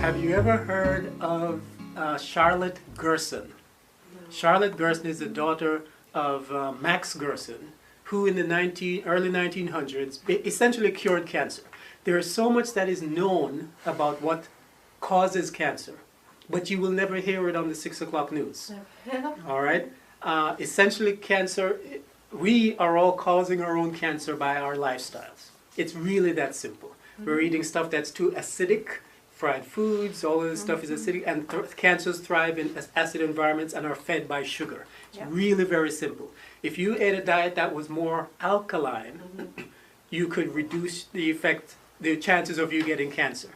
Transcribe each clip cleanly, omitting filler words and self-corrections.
Have you ever heard of Charlotte Gerson? No. Charlotte Gerson is the daughter of Max Gerson, who in the early 1900s essentially cured cancer. There is so much that is known about what causes cancer, but you will never hear it on the 6 o'clock news. All right? Essentially, cancer, we are all causing our own cancer by our lifestyles. It's really that simple. Mm-hmm. We're eating stuff that's too acidic, fried foods, all of this stuff is acidic, and cancers thrive in acid environments and are fed by sugar. It's really very simple. If you ate a diet that was more alkaline, you could reduce the chances of you getting cancer.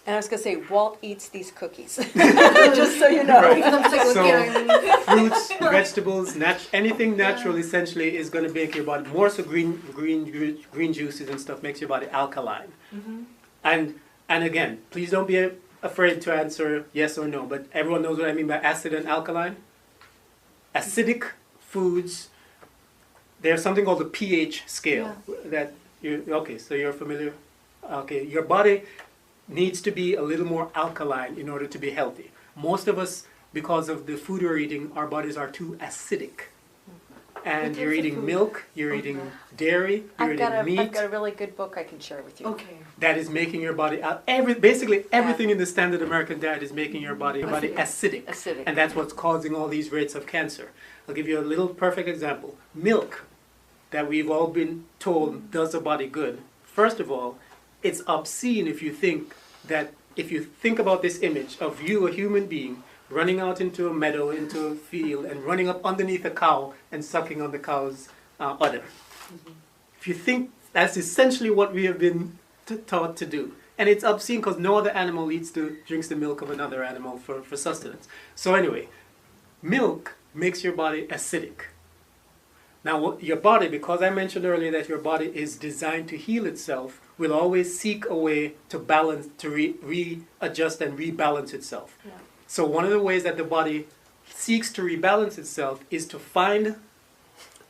And I was going to say, Walt eats these cookies, just so you know. Right. So fruits, vegetables, anything natural essentially is going to make your body, more so green juices and stuff makes your body alkaline. And again, please don't be afraid to answer yes or no, but everyone knows what I mean by acid and alkaline. Acidic foods, there's something called the pH scale. Okay, so you're familiar? Okay, your body needs to be a little more alkaline in order to be healthy. Most of us, because of the food we're eating, our bodies are too acidic. And you're eating milk, you're eating dairy, you're eating meat. I've got a really good book I can share with you. Okay. That is making your body, basically everything in the standard American diet is making your body acidic. And that's what's causing all these rates of cancer. I'll give you a little perfect example. Milk, that we've all been told does the body good. First of all, it's obscene if you think about this image of you, a human being, running out into a meadow, into a field, and running up underneath a cow and sucking on the cow's udder. If you think that's essentially what we have been taught to do. And it's obscene because no other animal drinks the milk of another animal for sustenance. So anyway, milk makes your body acidic. Now your body, because I mentioned earlier that your body is designed to heal itself, will always seek a way to balance, to readjust and rebalance itself. Yeah. So one of the ways that the body seeks to rebalance itself is to find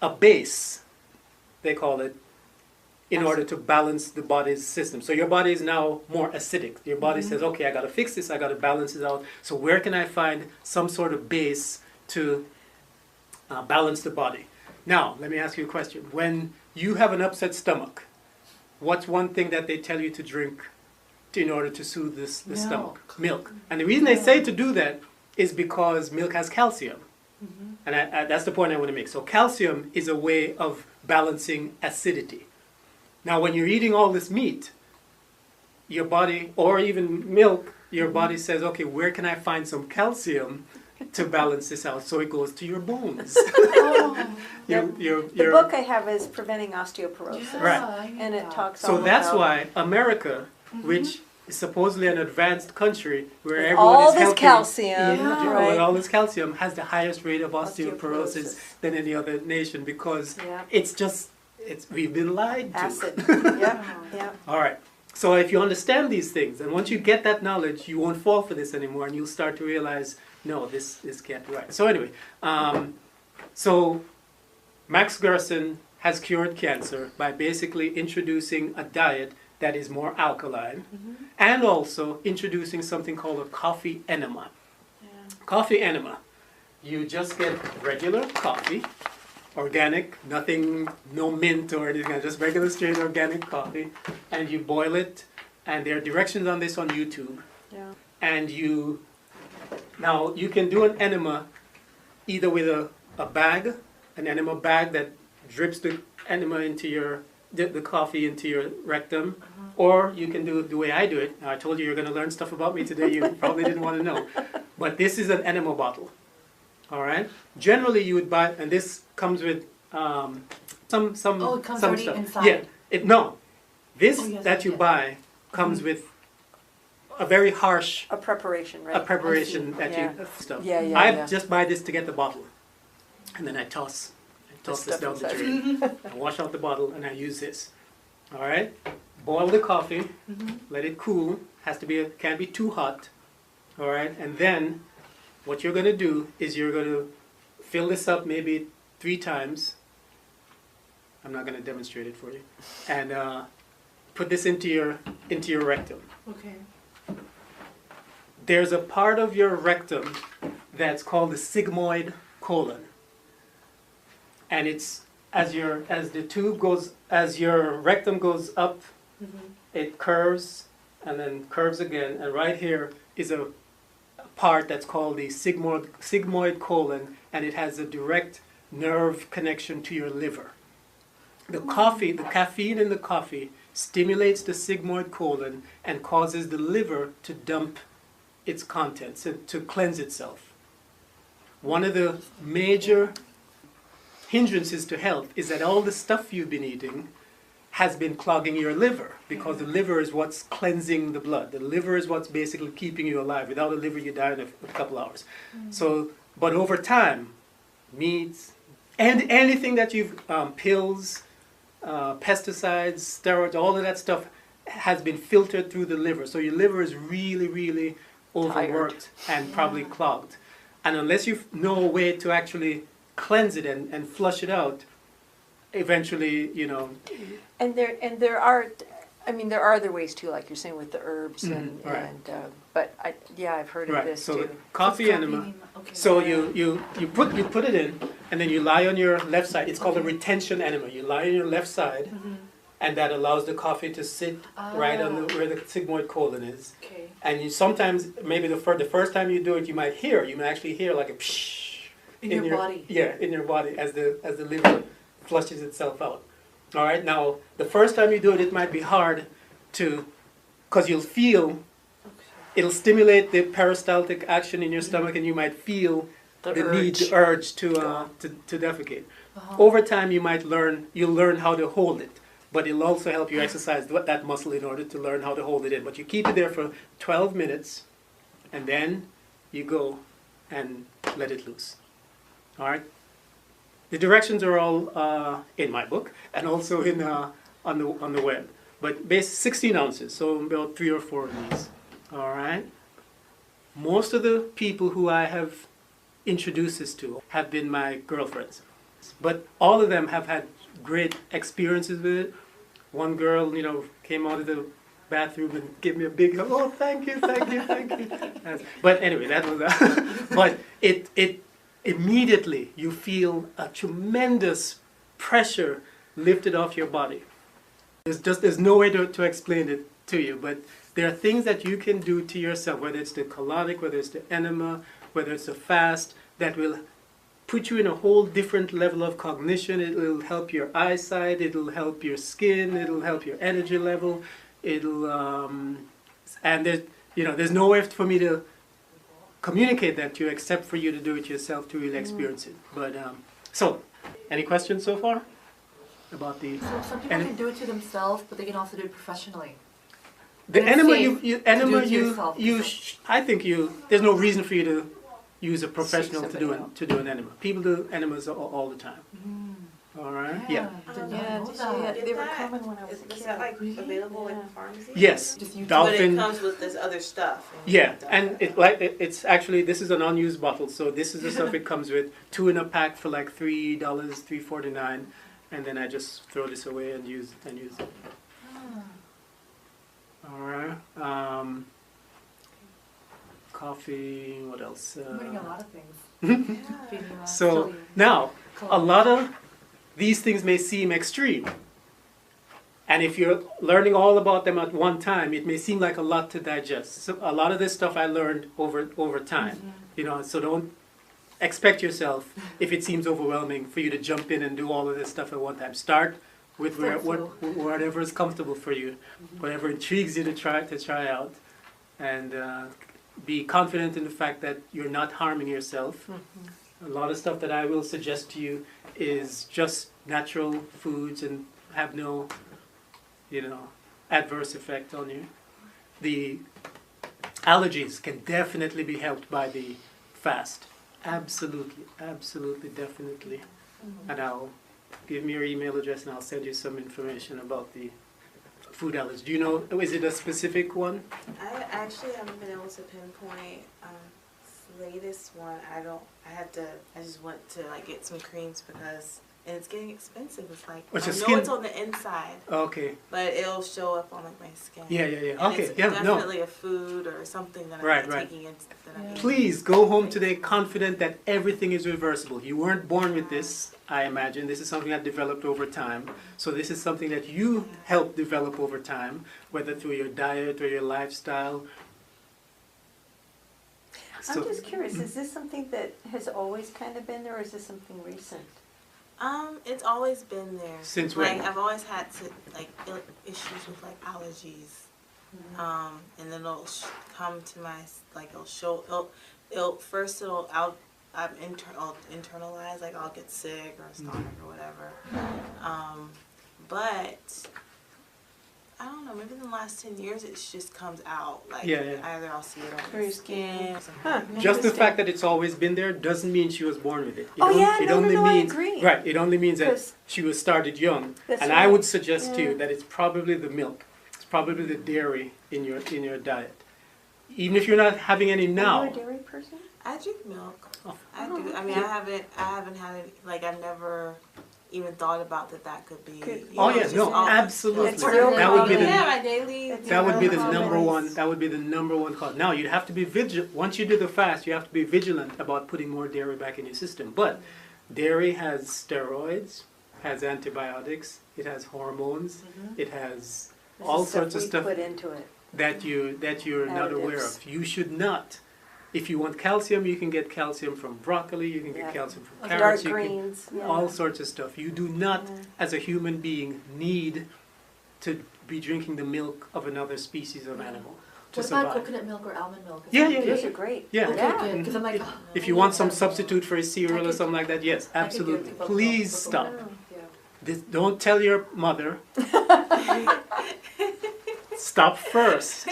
a base, they call it, in order to balance the body's system. So your body is now more acidic. Your body says, okay, I got to fix this, I got to balance it out. So where can I find some sort of base to balance the body? Now, let me ask you a question. When you have an upset stomach, what's one thing that they tell you to drink in order to soothe the stomach? Milk. And the reason they say to do that is because milk has calcium. And that's the point I want to make. So calcium is a way of balancing acidity. Now, when you're eating all this meat, your body, or even milk, your body says, okay, where can I find some calcium to balance this out? So it goes to your bones. The book I have is Preventing Osteoporosis. Right. And it talks So that's why America, which is supposedly an advanced country where everyone all is this healthy, calcium, with all this calcium, has the highest rate of osteoporosis than any other nation because we've been lied to. Acid. All right. So if you understand these things, and once you get that knowledge, you won't fall for this anymore, and you'll start to realize, no, this can't be right. So anyway, so Max Gerson has cured cancer by basically introducing a diet that is more alkaline, and also introducing something called a coffee enema. Coffee enema. You just get regular coffee, organic, no mint or anything, just regular straight organic coffee, and you boil it, and there are directions on this on YouTube. And now you can do an enema either with a bag, an enema bag that drips the enema into the coffee into your rectum, or you can do it the way I do it. Now, I told you you're going to learn stuff about me today you probably didn't want to know. But this is an enema bottle. All right? Generally you would buy, and this comes with some it comes some already stuff. inside. This that you buy comes with a very harsh preparation, right? A preparation that you stuff. I just buy this to get the bottle, and then I toss this down the drain. I wash out the bottle, and I use this. All right, boil the coffee, let it cool. Can't be too hot. All right, and then what you're going to do is you're going to fill this up maybe 3 times. I'm not going to demonstrate it for you, and put this into your rectum. Okay. there's a part of your rectum that's called the sigmoid colon. And it's as your rectum goes up, it curves and then curves again. And right here is a part that's called the sigmoid colon, and it has a direct nerve connection to your liver. The caffeine in the coffee stimulates the sigmoid colon and causes the liver to dump its contents, to cleanse itself. One of the major hindrances to health is that all the stuff you've been eating has been clogging your liver, because the liver is what's cleansing the blood. The liver is what's basically keeping you alive. Without a liver, you die in a couple hours. So, but over time, meats, and anything that you've, pills, pesticides, steroids, all of that stuff has been filtered through the liver. So your liver is really, really overworked and probably clogged. And unless you know a way to actually cleanse it and flush it out, eventually, you know. And there are other ways too, like you're saying with the herbs but I've heard of this so too. The coffee enema. Okay. So you put it in, and then you lie on your left side. It's called a retention enema. You lie on your left side, and that allows the coffee to sit right on where the sigmoid colon is. Okay. And you sometimes, maybe the first time you do it, you might actually hear like a psh in your body. Yeah, in your body as the liver flushes itself out. All right. Now, the first time you do it, it might be hard because you'll feel. It'll stimulate the peristaltic action in your stomach, and you might feel the urge to defecate. Over time, you'll learn how to hold it, but it'll also help you exercise that muscle in order to learn how to hold it in. But you keep it there for 12 minutes, and then you go and let it loose. All right. The directions are all in my book, and also in on the web. But 16 ounces, so about 3 or 4 of these. All right. Most of the people who I have introduced this to have been my girlfriends, but all of them have had great experiences with it. One girl, came out of the bathroom and gave me a big hug. Oh, thank you. But anyway, that was but it immediately you feel a tremendous pressure lifted off your body. There's no way to explain it to you, but there are things that you can do to yourself, whether it's the colonic, whether it's the enema, whether it's the fast, that will put you in a whole different level of cognition. It will help your eyesight, it'll help your skin, it'll help your energy level, it'll and there's no way for me to communicate that to you except for you to do it yourself to really experience it. But so, any questions so far about the? So some people can do it to themselves, but they can also do it professionally. The enema, I think there's no reason for you to use a professional to do an enema. People do enemas all the time. All right. Yeah. They were common when I was a kid. Is that available in the pharmacy? Yes. But it comes with this other stuff. Yeah, and it's actually, this is an unused bottle, so this is the stuff it comes with. 2 in a pack for like $3, $3.49, and then I just throw this away and use it. All right. Coffee. What else? I'm learning a lot of things. So now, a lot of these things may seem extreme, and if you're learning all about them at one time, it may seem like a lot to digest. So a lot of this stuff I learned over time. So don't expect yourself, if it seems overwhelming, for you to jump in and do all of this stuff at one time. Start with whatever is comfortable for you, whatever intrigues you to try out, and be confident in the fact that you're not harming yourself. A lot of stuff that I will suggest to you is just natural foods and have no, adverse effect on you. The allergies can definitely be helped by the fast. Absolutely, definitely. And give me your email address and I'll send you some information about the food allergy. Do you know, is it a specific one? I actually haven't been able to pinpoint the latest one. I just went to get some creams because and it's getting expensive. It's like What's I your know skin? it's on the inside, Okay. but it'll show up on like my skin. Yeah. And Okay. it's Yeah. No. definitely a food or something that Right, I'm right. taking in. That I'm eating. Please go home today confident that everything is reversible. You weren't born with this, I imagine. This is something that developed over time. So this is something that you helped develop over time, whether through your diet or your lifestyle. I'm just curious, is this something that has always kind of been there, or is this something recent? It's always been there. Since when? Like I've always had to issues with like allergies. And then it'll come to my it'll show it'll first I'll internalize, like I'll get sick or stomach or whatever. But I don't know, maybe in the last 10 years it just comes out. Like either I'll see it on my skin or something. Just the fact that it's always been there doesn't mean she was born with it. I agree. Right, it only means that she was started young. And I would suggest to you that it's probably the milk. It's probably the dairy in your diet. Even if you're not having any now. Are you a dairy person? I drink milk. Oh. I do. I mean, I haven't had it. Like I've never even thought about that could be. Absolutely. My daily. That would be the number one. That would be the number one cause. Now you'd have to be vigilant. Once you do the fast, you have to be vigilant about putting more dairy back in your system. But dairy has steroids, has antibiotics, it has hormones, it has all sorts of stuff put into it that you're not aware of. You should not. If you want calcium, you can get calcium from broccoli, you can get calcium from carrots, dark greens, all sorts of stuff. You do not, as a human being, need to be drinking the milk of another species of animal to What survive. about coconut milk or almond milk? Those are great. Yeah. Okay, good. Because I'm like, If you want some substitute for a cereal or something like that, yes, absolutely. coconut Please milk. stop. Yeah. Don't tell your mother. Stop first.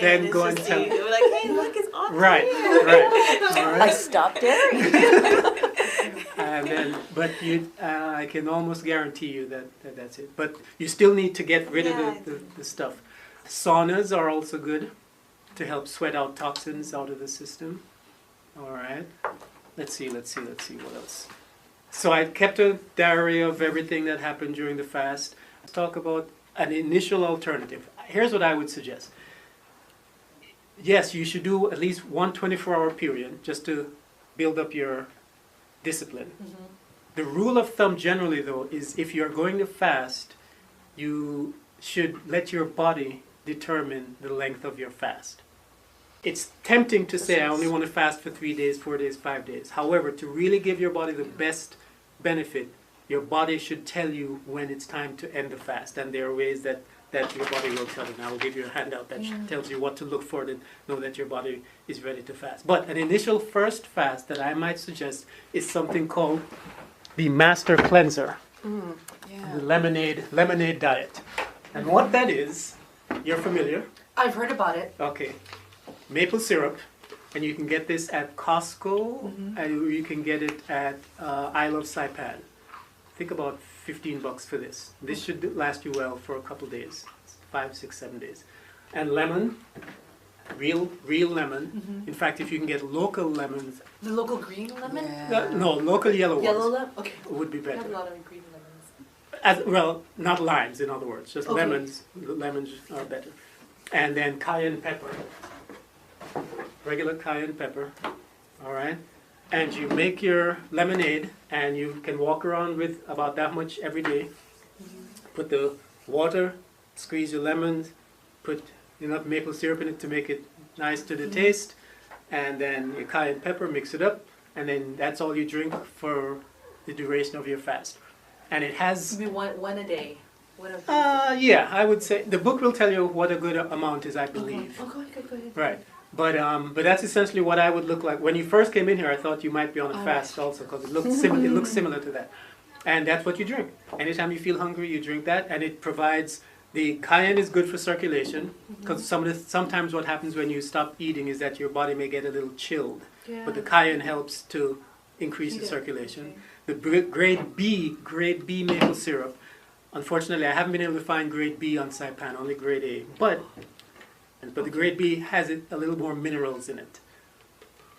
Then go and tell. We're like, hey, look, it's on. Right. All I right. stopped dairy. And then, but I can almost guarantee you that that's it. But you still need to get rid of the stuff. Saunas are also good to help sweat out toxins out of the system. All right. Let's see what else. So I kept a diary of everything that happened during the fast. Let's talk about an initial alternative. Here's what I would suggest. Yes, you should do at least one 24-hour period just to build up your discipline. The rule of thumb generally, though, is if you're going to fast, you should let your body determine the length of your fast. It's tempting to say, I only want to fast for 3 days, 4 days, 5 days. However, to really give your body the best benefit, your body should tell you when it's time to end the fast. And there are ways that your body will tell you. And I will give you a handout that tells you what to look for to know that your body is ready to fast. But an initial first fast that I might suggest is something called the Master Cleanser, the lemonade diet. And what that is, you're familiar? I've heard about it. Okay. Maple syrup, and you can get this at Costco, and you can get it at I Love Saipan. Think about $15 for this. This should last you well for a couple days, 5, 6, 7 days. And lemon, real lemon. In fact, if you can get local lemons, The local green lemon? no, local yellow ones Yellow lemon? Okay. would be I have a better. lot of green lemons. Well, not limes, in other words, just Okay. lemons. Lemons are better. And then cayenne pepper. Regular cayenne pepper, all right? And you make your lemonade, and you can walk around with about that much every day. Put the water, squeeze your lemons, put enough maple syrup in it to make it nice to the taste, and then your cayenne pepper, mix it up, and then that's all you drink for the duration of your fast. And it has... You mean one a day? yeah, I would say the book will tell you what a good amount is, I believe. Oh, go ahead. Right. But that's essentially what I would look like. When you first came in here, I thought you might be on a fast also, because it looks similar. It looks similar to that, and that's what you drink. Anytime you feel hungry, you drink that, and it provides. The cayenne is good for circulation, because sometimes what happens when you stop eating is that your body may get a little chilled. Yeah. But the cayenne helps to increase the circulation. The grade B maple syrup. Unfortunately, I haven't been able to find grade B on Saipan, only grade A. But the grade B has a little more minerals in it.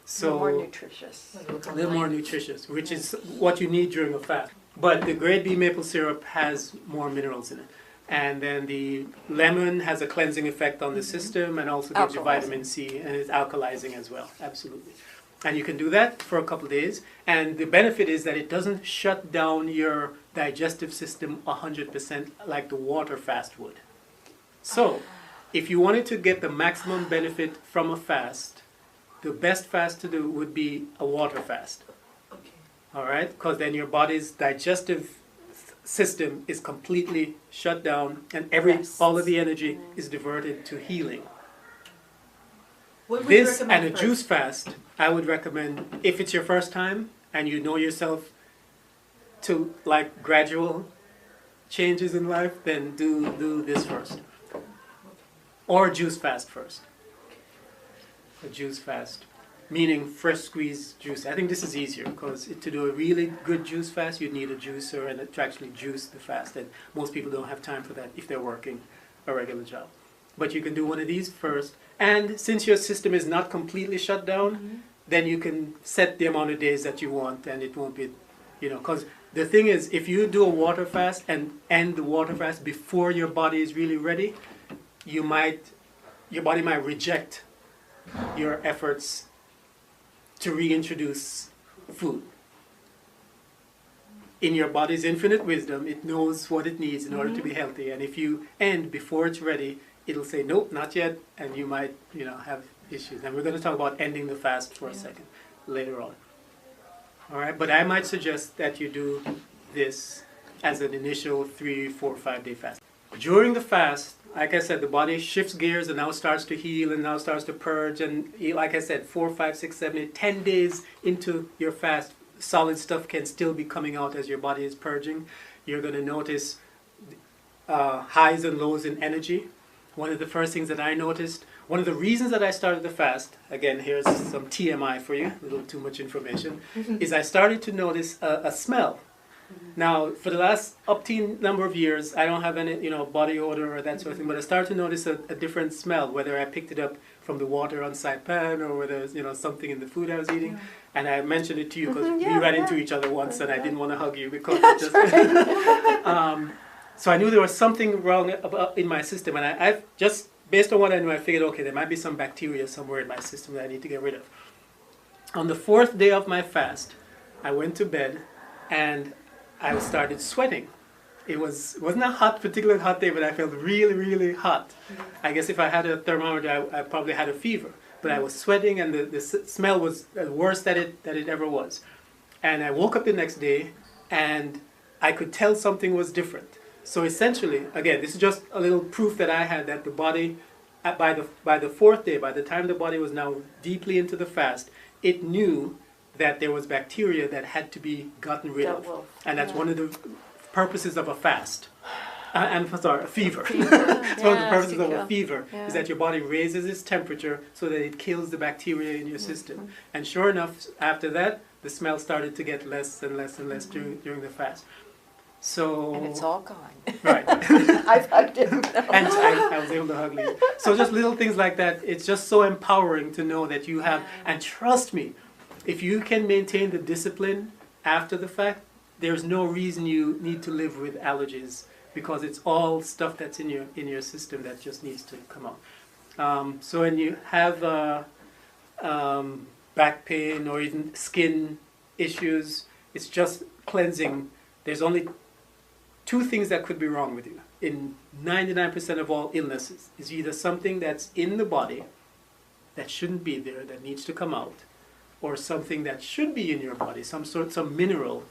So More nutritious. a little more nutritious, which is what you need during a fast. But the grade B maple syrup has more minerals in it. And then the lemon has a cleansing effect on the system and also gives you vitamin C, and it's alkalizing as well, absolutely. And you can do that for a couple of days. And the benefit is that it doesn't shut down your digestive system 100% like the water fast would. So, if you wanted to get the maximum benefit from a fast, the best fast to do would be a water fast. Okay. All right? Because then your body's digestive system is completely shut down and all of the energy is diverted to healing. What would you This recommend and a first? juice fast, I would recommend if it's your first time and you know yourself to like gradual changes in life, then do this first. Or a juice fast first. A juice fast, meaning fresh squeezed juice. I think this is easier because to do a really good juice fast, you'd need a juicer and to actually juice the fast. And most people don't have time for that if they're working a regular job. But you can do one of these first. And since your system is not completely shut down, then you can set the amount of days that you want and it won't be, because the thing is, if you do a water fast and end the water fast before your body is really ready, your body might reject your efforts to reintroduce food. In your body's infinite wisdom, it knows what it needs in order to be healthy. And if you end before it's ready, it'll say, nope, not yet, and you might, have issues. And we're going to talk about ending the fast for a second later on. All right, but I might suggest that you do this as an initial 3, 4, 5 day fast. During the fast, like I said, the body shifts gears and now starts to heal and now starts to purge. And like I said, 4, 5, 6, 7, 8, 10 days into your fast, solid stuff can still be coming out as your body is purging. You're going to notice highs and lows in energy. One of the first things that I noticed, one of the reasons that I started the fast, again, here's some TMI for you, a little too much information, is I started to notice a smell. Now, for the last upteen number of years, I don't have any, body odor or that sort of thing, but I started to notice a different smell, whether I picked it up from the water on Saipan or whether it's, something in the food I was eating. And I mentioned it to you because we ran into each other once and I didn't want to hug you because it just... So I knew there was something wrong in my system, and I've just, based on what I knew, I figured, okay, there might be some bacteria somewhere in my system that I need to get rid of. On the 4th day of my fast, I went to bed and I started sweating. It wasn't a particularly hot day, but I felt really, really hot. I guess if I had a thermometer, I probably had a fever. But I was sweating, and the smell was the worst that it ever was. And I woke up the next day, and I could tell something was different. So essentially, again, this is just a little proof that I had that the body, by the 4th day, by the time the body was now deeply into the fast, it knew that there was bacteria that had to be gotten rid of. And that's one of the purposes of a fast. A fever. It's one of the purposes of a fever is that your body raises its temperature so that it kills the bacteria in your system. And sure enough, after that, the smell started to get less and less and less during the fast. So, and it's all gone. Right. I've hugged him. And I was able to hug you. So just little things like that, it's just so empowering to know that you have, and trust me, if you can maintain the discipline after the fact, there's no reason you need to live with allergies because it's all stuff that's in your system that just needs to come out. So when you have back pain or even skin issues, it's just cleansing. There's only 2 things that could be wrong with you. In 99% of all illnesses, is either something that's in the body that shouldn't be there, that needs to come out, or something that should be in your body, some mineral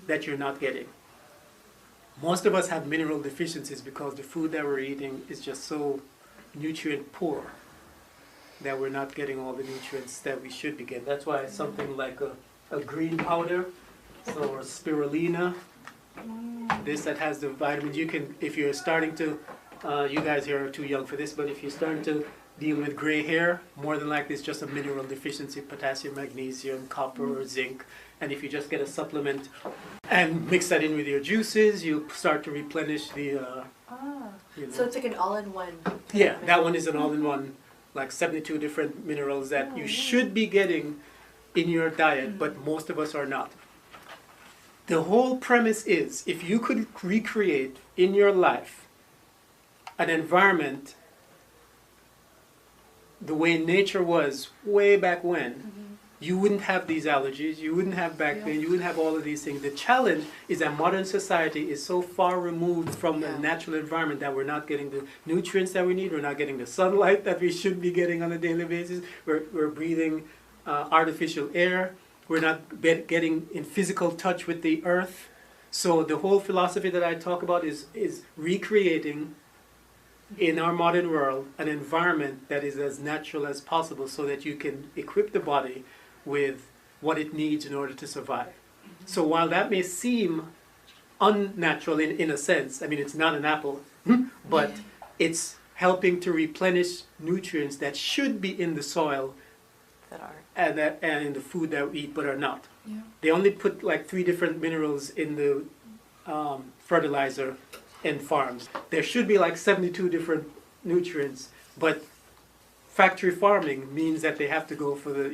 that you're not getting. Most of us have mineral deficiencies because the food that we're eating is just so nutrient poor that we're not getting all the nutrients that we should be getting. That's why something like a green powder, or spirulina, this that has the vitamins, you can, if you're starting to, you guys here are too young for this, but if you're starting to deal with gray hair, more than likely it's just a mineral deficiency, potassium, magnesium, copper, or zinc. And if you just get a supplement and mix that in with your juices, you'll start to replenish the... So it's like an all-in-one. Yeah, that one is an all-in-one, like 72 different minerals that you should be getting in your diet, but most of us are not. The whole premise is, if you could recreate in your life an environment the way nature was way back when, you wouldn't have these allergies, you wouldn't have back pain, you wouldn't have all of these things. The challenge is that modern society is so far removed from the natural environment that we're not getting the nutrients that we need, we're not getting the sunlight that we should be getting on a daily basis, we're breathing artificial air, we're not getting in physical touch with the earth. So the whole philosophy that I talk about is recreating in our modern world an environment that is as natural as possible so that you can equip the body with what it needs in order to survive. So while that may seem unnatural in a sense, I mean it's not an apple, but it's helping to replenish nutrients that should be in the soil That are. and in the food that we eat but are not. Yeah. They only put like 3 different minerals in the fertilizer in farms. There should be like 72 different nutrients, but factory farming means that they have to go for the,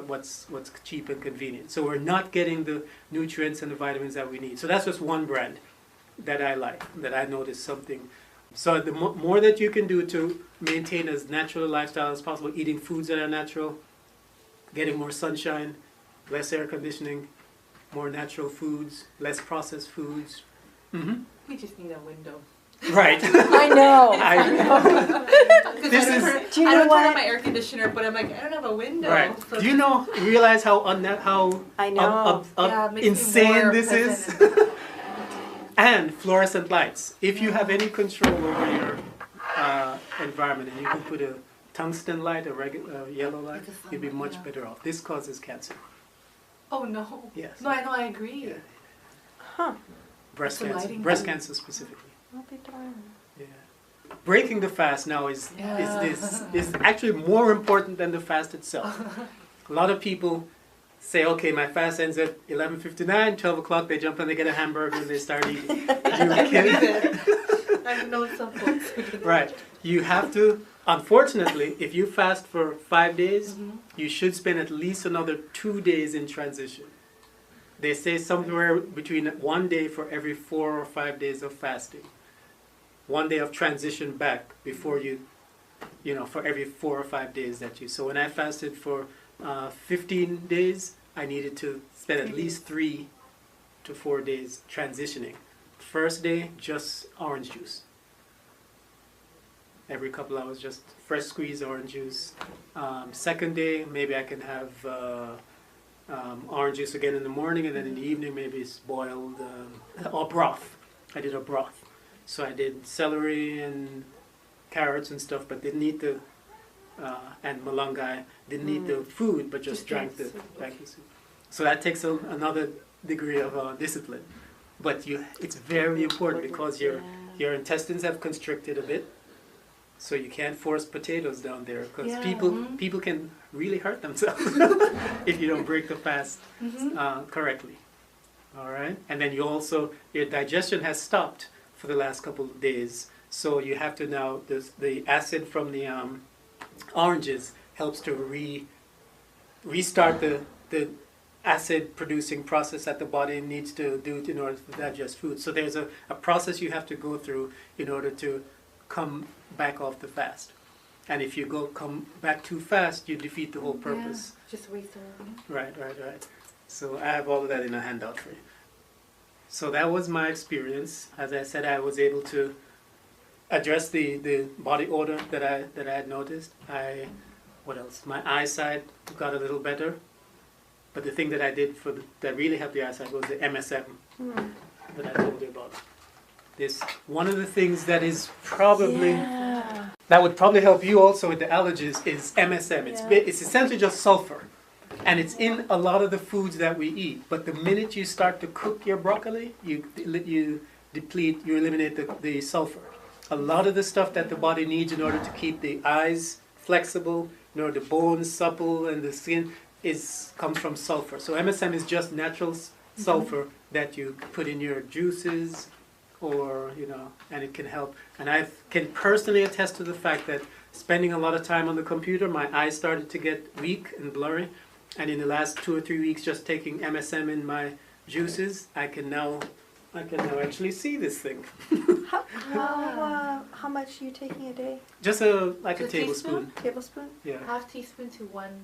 what's cheap and convenient. So we're not getting the nutrients and the vitamins that we need. So that's just one brand that I like, that I noticed something. So the more that you can do to maintain as natural a lifestyle as possible, eating foods that are natural, getting more sunshine, less air conditioning, more natural foods, less processed foods. We just need a window. Right. I know. This is. Do you I know don't turn on what? my air conditioner, but I'm like, I don't have a window. Right. So Do you realize how I know. Yeah, it makes me insane more this is? present. And fluorescent lights. If you have any control over your environment and you can put a tungsten light, a regular yellow light, Like a sun you'd be light, much yeah. better off. This causes cancer. Oh no. Yes. No, I know. I agree. Yeah. Huh. Breast The cancer. lighting Breast too. cancer specifically. I'll be darned. Yeah. Breaking the fast now is actually more important than the fast itself. A lot of people say, okay, my fast ends at 11:59, 12 o'clock, they jump and they get a hamburger and they start eating. You kidding? I've known some folks who do that. Right. You have to, unfortunately, if you fast for 5 days, you should spend at least another 2 days in transition. They say somewhere between 1 day for every 4 or 5 days of fasting. 1 day of transition back before for every 4 or 5 days that you. So when I fasted for 15 days, I needed to spend at least 3 to 4 days transitioning. First day, just orange juice. Every couple hours, just fresh squeezed orange juice. Second day, maybe I can have orange juice again in the morning, and then in the evening, maybe it's boiled or broth. I did a broth. So I did celery and carrots and stuff, but didn't eat the and malungai, didn't eat the food, but just drank the soup. So that takes another degree of discipline. But it's very important because your intestines have constricted a bit, so you can't force potatoes down there because people can really hurt themselves if you don't break the fast correctly. All right, and then your digestion has stopped for the last couple of days, so you have to now the acid from the oranges helps to restart the acid producing process that the body needs to do in order to digest food. So there's a process you have to go through in order to come back off the fast. And if you come back too fast, you defeat the whole purpose. Yeah, just waste it. Right. So I have all of that in a handout for you. So that was my experience. As I said, I was able to address the body odor that I had noticed. What else? My eyesight got a little better. But the thing that I did that really helped the eyesight was the MSM that I told you about. One of the things that is probably that would probably help you also with the allergies is MSM. It's essentially just sulfur, and it's in a lot of the foods that we eat. But the minute you start to cook your broccoli, you eliminate the sulfur. A lot of the stuff that the body needs in order to keep the eyes flexible, the bones supple, and the skin comes from sulfur. So MSM is just natural sulfur that you put in your juices, or and it can help. And I can personally attest to the fact that spending a lot of time on the computer, my eyes started to get weak and blurry. And in the last 2 or 3 weeks, just taking MSM in my juices, I can now actually see this thing. How much are you taking a day? Just like a Just a tablespoon. Tablespoon? Yeah. Half teaspoon to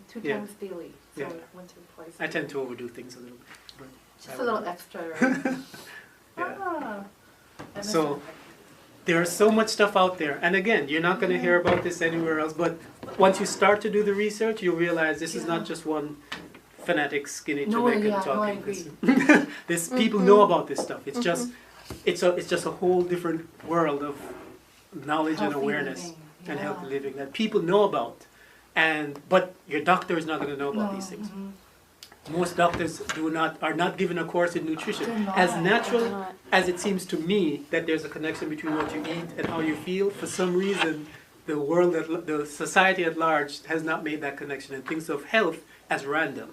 two Yeah. times daily. So Yeah. once or twice. I tend to overdo things a little bit. But Just a little extra, right? Yeah. Ah. I So- missed There's so much stuff out there. And again, you're not going to hear about this anywhere else. But once you start to do the research, you'll realize this is not just one fanatic, skinny No, Jamaican yeah, no, I talking. agree. This people know about this stuff. It's just it's just a whole different world of knowledge and Healthy awareness living, and yeah. healthy living that people know about. But your doctor is not going to know about No, these things. mhm. Most doctors are not given a course in nutrition. They're not. As natural They're not. as it seems to me that there's a connection between what you eat and how you feel, for some reason the society at large has not made that connection and thinks of health as random.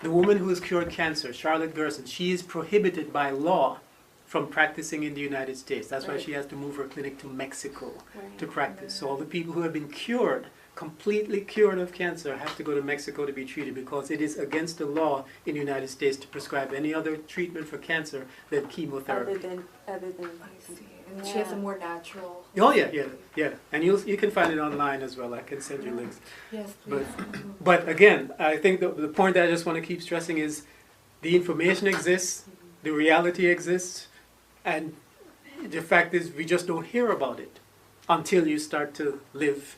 The woman who has cured cancer, Charlotte Gerson, she is prohibited by law from practicing in the United States. That's why Right. she has to move her clinic to Mexico Right. to practice. So all the people who have been cured, completely cured of cancer, have to go to Mexico to be treated because it is against the law in the United States to prescribe any other treatment for cancer than chemotherapy. Other than. I see. And she has a more natural. Oh yeah. And you can find it online as well. I can send you links. Yes, But please. but again, I think the point that I just want to keep stressing is the information exists, the reality exists, and the fact is we just don't hear about it until you start to live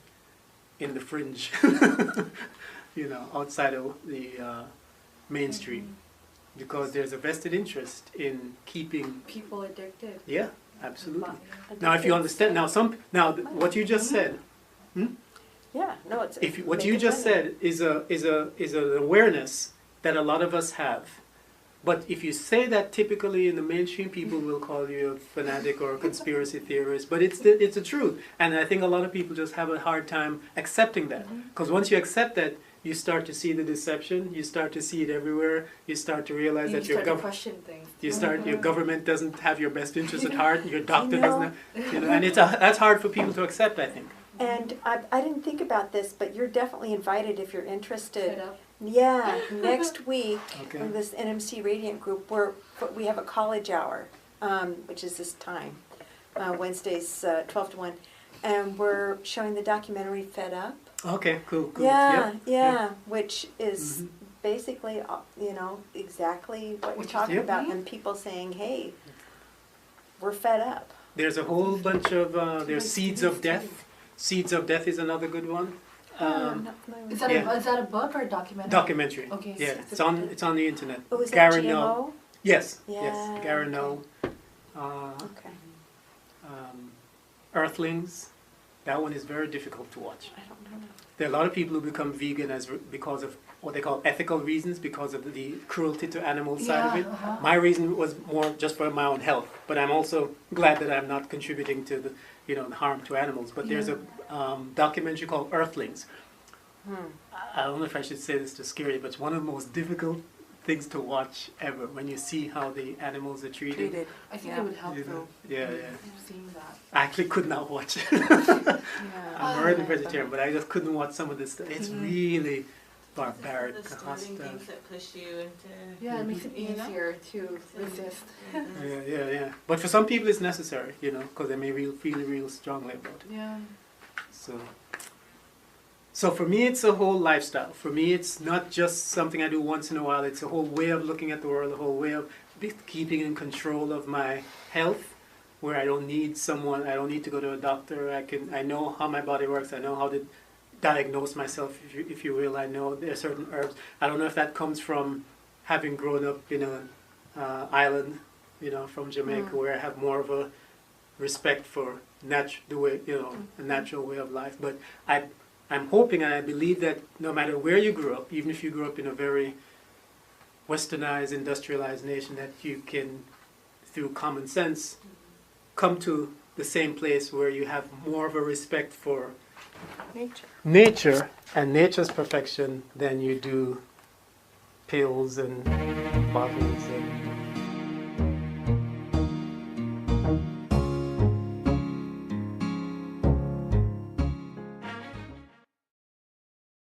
in the fringe, outside of the mainstream, because there's a vested interest in keeping. People addicted. Yeah, absolutely. Now, if you understand, what you just said. Yeah, no, it's. What you just said is an awareness that a lot of us have. But if you say that typically in the mainstream, people will call you a fanatic or a conspiracy theorist. But it's the truth. And I think a lot of people just have a hard time accepting that. Because once you accept that, you start to see the deception. You start to see it everywhere. You start to realize that You start to question things. your government doesn't have your best interest at heart. Your doctor You know- doesn't. And that's hard for people to accept, I think. And I didn't think about this, but you're definitely invited if you're interested. Set up. Yeah, next week, Okay. from this NMC Radiant group, we have a college hour, which is this time, Wednesdays, 12 to 1, and we're showing the documentary Fed Up. Okay, cool. Yeah, which is Mhm. basically, exactly what you're Which is talking Yep. about, and people saying, hey, we're fed up. There's a whole bunch of, there's Seeds of Death. Seeds of Death is another good one. I'm not familiar with Is that. that a book or a documentary? Documentary. Okay. Yeah, it's on the internet. Oh, is that Gary GMO? Null. Yes, Yeah, yes. Gary okay. Null. Okay, Earthlings. That one is very difficult to watch. I don't know. There are a lot of people who become vegan because of what they call ethical reasons, because of the cruelty to animals side of it. Uh-huh. My reason was more just for my own health, but I'm also glad that I'm not contributing to the harm to animals. But there's a documentary called Earthlings. I don't know if I should say this to scare you, but it's one of the most difficult things to watch ever when you see how the animals are treated. I think Yeah. it would help You know, though. yeah. Seeing that. I actually could not watch it. Yeah. I'm already vegetarian, but I just couldn't watch some of this stuff. It's really barbaric, The starting hostile. things that push you into. Yeah, it makes it You know? easier to resist. Yeah. But for some people, it's necessary, because they may feel real strongly about it. Yeah. So for me, it's a whole lifestyle. For me, it's not just something I do once in a while. It's a whole way of looking at the world, a whole way of keeping in control of my health, where I don't need someone. I don't need to go to a doctor. I know how my body works. I know how to diagnose myself, if you will. I know there are certain herbs. I don't know if that comes from having grown up in an island, from Jamaica, where I have more of a respect for a natural way of life. But I'm hoping and I believe that no matter where you grew up, even if you grew up in a very westernized, industrialized nation, that you can, through common sense, come to the same place where you have more of a respect for nature and nature's perfection than you do pills and bottles and